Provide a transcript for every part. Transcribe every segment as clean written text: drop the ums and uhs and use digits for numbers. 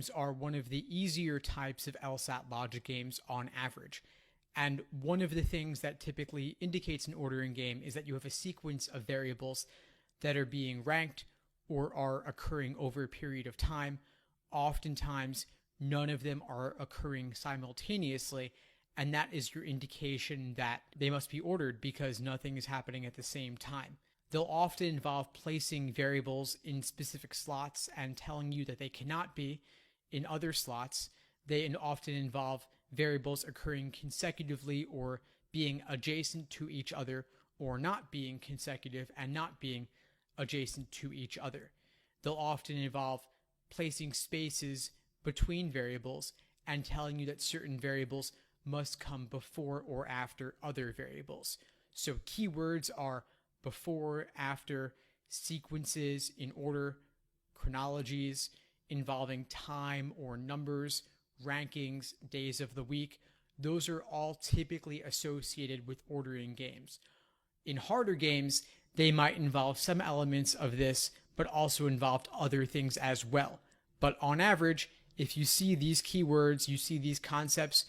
games are one of the easier types of LSAT logic games on average. And one of the things that typically indicates an ordering game is that you have a sequence of variables that are being ranked or are occurring over a period of time. Oftentimes, none of them are occurring simultaneously, and that is your indication that they must be ordered because nothing is happening at the same time. They'll often involve placing variables in specific slots and telling you that they cannot be in other slots. They often involve variables occurring consecutively or being adjacent to each other, or not being consecutive and not being adjacent to each other. They'll often involve placing spaces between variables and telling you that certain variables must come before or after other variables. So keywords are before, after, sequences in order, chronologies involving time or numbers, rankings, days of the week. Those are all typically associated with ordering games. In harder games, they might involve some elements of this, but also involved other things as well. But on average, if you see these keywords, you see these concepts,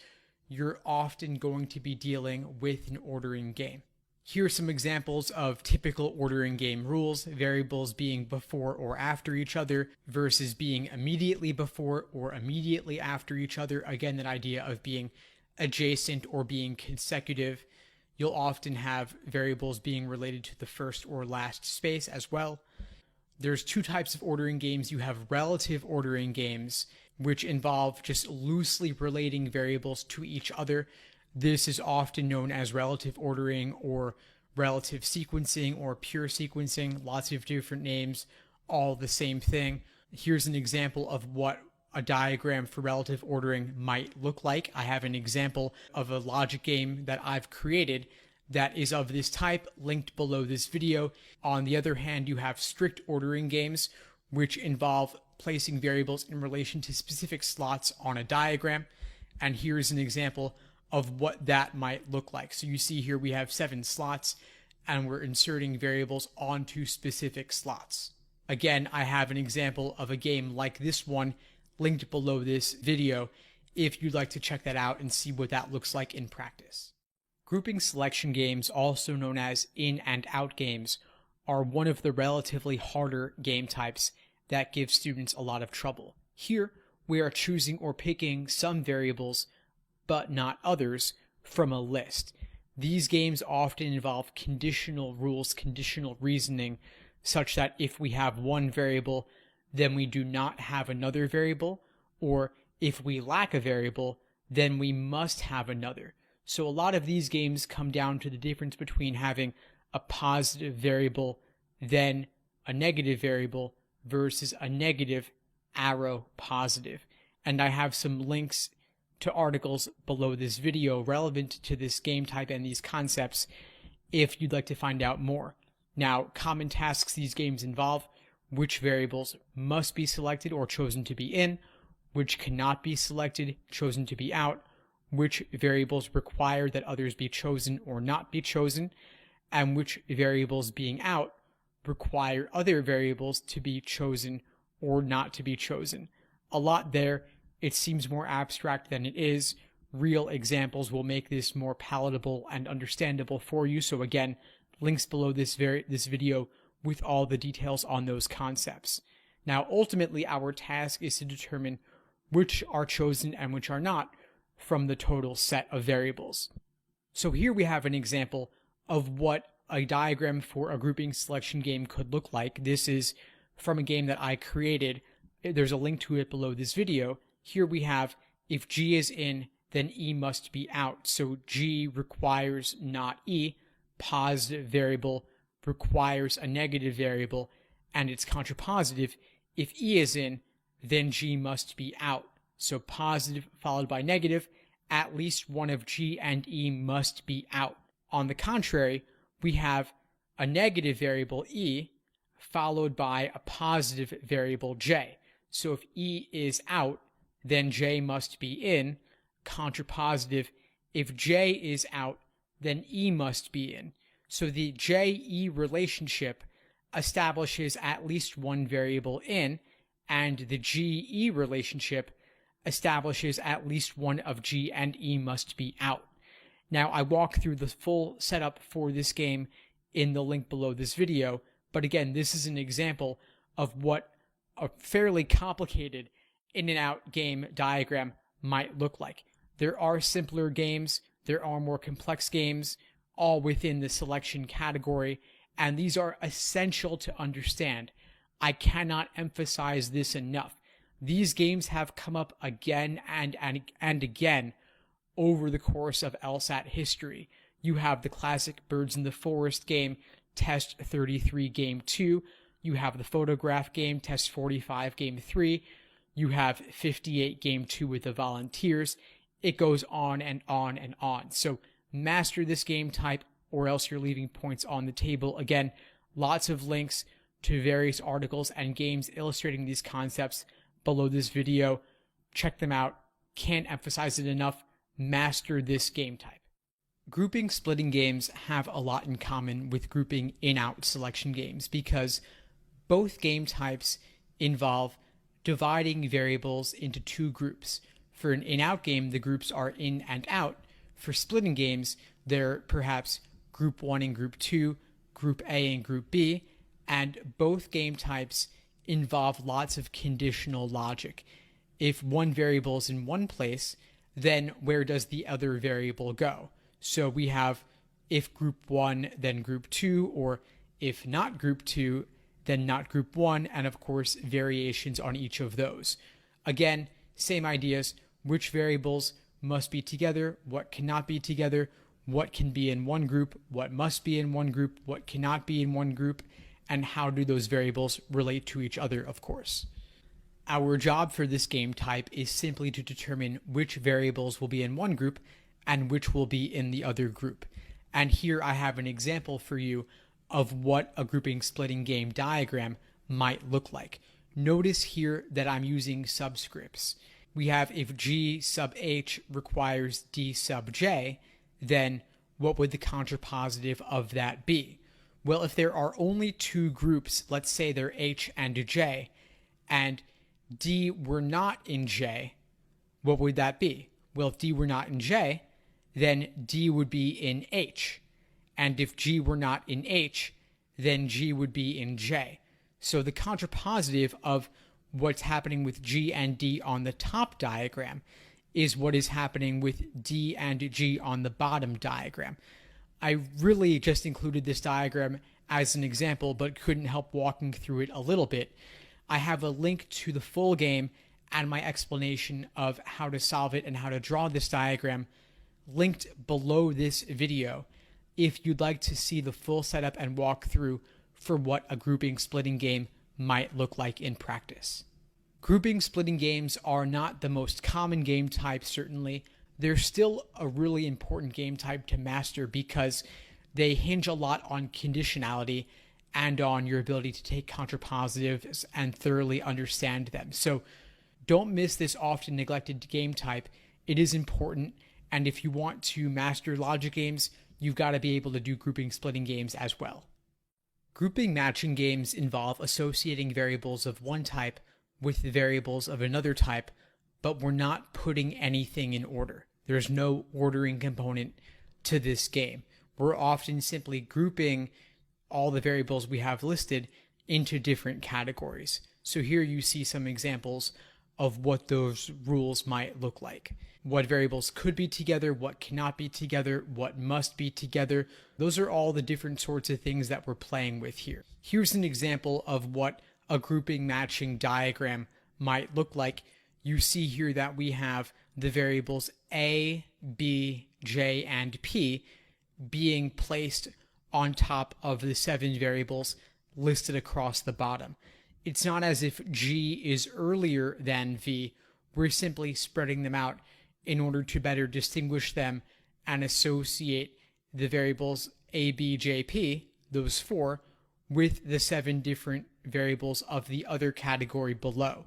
you're often going to be dealing with an ordering game. Here are some examples of typical ordering game rules, variables being before or after each other versus being immediately before or immediately after each other. Again, that idea of being adjacent or being consecutive. You'll often have variables being related to the first or last space as well. There's two types of ordering games. You have relative ordering games, which involve just loosely relating variables to each other. This is often known as relative ordering or relative sequencing or pure sequencing, lots of different names, all the same thing. Here's an example of what a diagram for relative ordering might look like. I have an example of a logic game that I've created that is of this type, linked below this video. On the other hand, you have strict ordering games, which involve placing variables in relation to specific slots on a diagram. And here's an example of what that might look like. So you see here we have 7 slots and we're inserting variables onto specific slots. Again, I have an example of a game like this one linked below this video if you'd like to check that out and see what that looks like in practice. Grouping selection games, also known as in and out games, are one of the relatively harder game types that give students a lot of trouble. Here, we are choosing or picking some variables but not others from a list. These games often involve conditional rules, conditional reasoning, such that if we have one variable, then we do not have another variable, or if we lack a variable, then we must have another. So a lot of these games come down to the difference between having a positive variable, then a negative variable, versus a negative arrow positive. And I have some links to articles below this video relevant to this game type and these concepts if you'd like to find out more. Now, common tasks these games involve: which variables must be selected or chosen to be in, which cannot be selected, chosen to be out, which variables require that others be chosen or not be chosen, and which variables being out require other variables to be chosen or not to be chosen. A lot there. It seems more abstract than it is. Real examples will make this more palatable and understandable for you. So again, links below this video with all the details on those concepts. Now, ultimately, our task is to determine which are chosen and which are not from the total set of variables. So here we have an example of what a diagram for a grouping selection game could look like. This is from a game that I created. There's a link to it below this video. Here we have, if G is in, then E must be out. So G requires not E. Positive variable requires a negative variable, and it's contrapositive. If E is in, then G must be out. So positive followed by negative, at least one of G and E must be out. On the contrary, we have a negative variable E followed by a positive variable J. So if E is out, then J must be in. Contrapositive, if J is out, then E must be in. So the J-E relationship establishes at least one variable in and the G-E relationship establishes at least one of G and E must be out. Now, I walk through the full setup for this game in the link below this video, but again, this is an example of what a fairly complicated in and out game diagram might look like. There are simpler games, there are more complex games, all within the selection category, and these are essential to understand. I cannot emphasize this enough. These games have come up again and again over the course of LSAT history. You have the classic Birds in the Forest game, Test 33 Game 2. You have the Photograph game, Test 45 Game 3. You have 58 Game 2 with the Volunteers. It goes on and on and on. So master this game type or else you're leaving points on the table. Again, lots of links to various articles and games illustrating these concepts below this video. Check them out. Can't emphasize it enough. Master this game type. Grouping splitting games have a lot in common with grouping in-out selection games because both game types involve dividing variables into two groups. For an in-out game, the groups are in and out. For splitting games, they're perhaps group 1 and group 2, group A and group B, and both game types involve lots of conditional logic. If one variable is in one place, then where does the other variable go? So we have if group 1, then group 2, or if not group 2, then not group 1, and of course variations on each of those. Again, same ideas, which variables must be together, what cannot be together, what can be in one group, what must be in one group, what cannot be in one group, and how do those variables relate to each other, of course. Our job for this game type is simply to determine which variables will be in one group and which will be in the other group. And here I have an example for you of what a grouping splitting game diagram might look like. Notice here that I'm using subscripts. We have if G sub H requires D sub J, then what would the contrapositive of that be? Well, if there are only two groups, let's say they're H and J, and D were not in J, what would that be? Well, if D were not in J, then D would be in H. And if G were not in H, then G would be in J. So the contrapositive of what's happening with G and D on the top diagram is what is happening with D and G on the bottom diagram. I really just included this diagram as an example, but couldn't help walking through it a little bit. I have a link to the full game and my explanation of how to solve it and how to draw this diagram linked below this video if you'd like to see the full setup and walkthrough for what a grouping splitting game might look like in practice. Grouping splitting games are not the most common game type, certainly. They're still a really important game type to master because they hinge a lot on conditionality and on your ability to take contrapositives and thoroughly understand them. So don't miss this often neglected game type. It is important, and if you want to master logic games, you've got to be able to do grouping splitting games as well. Grouping matching games involve associating variables of one type with the variables of another type, but we're not putting anything in order. There's no ordering component to this game. We're often simply grouping all the variables we have listed into different categories. So here you see some examples of what those rules might look like. What variables could be together, what cannot be together, what must be together. Those are all the different sorts of things that we're playing with here. Here's an example of what a grouping matching diagram might look like. You see here that we have the variables A, B, J, and P being placed on top of the 7 variables listed across the bottom. It's not as if G is earlier than V. We're simply spreading them out in order to better distinguish them and associate the variables A, B, J, P, those 4, with the 7 different variables of the other category below.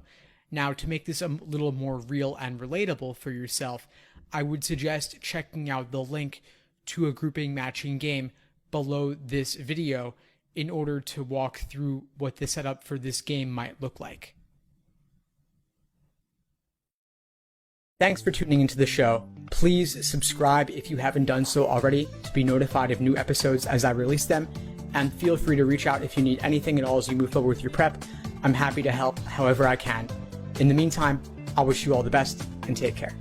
Now, to make this a little more real and relatable for yourself, I would suggest checking out the link to a grouping matching game below this video in order to walk through what the setup for this game might look like. Thanks for tuning into the show. Please subscribe if you haven't done so already to be notified of new episodes as I release them, and feel free to reach out if you need anything at all as you move forward with your prep. I'm happy to help however I can. In the meantime, I'll wish you all the best and take care.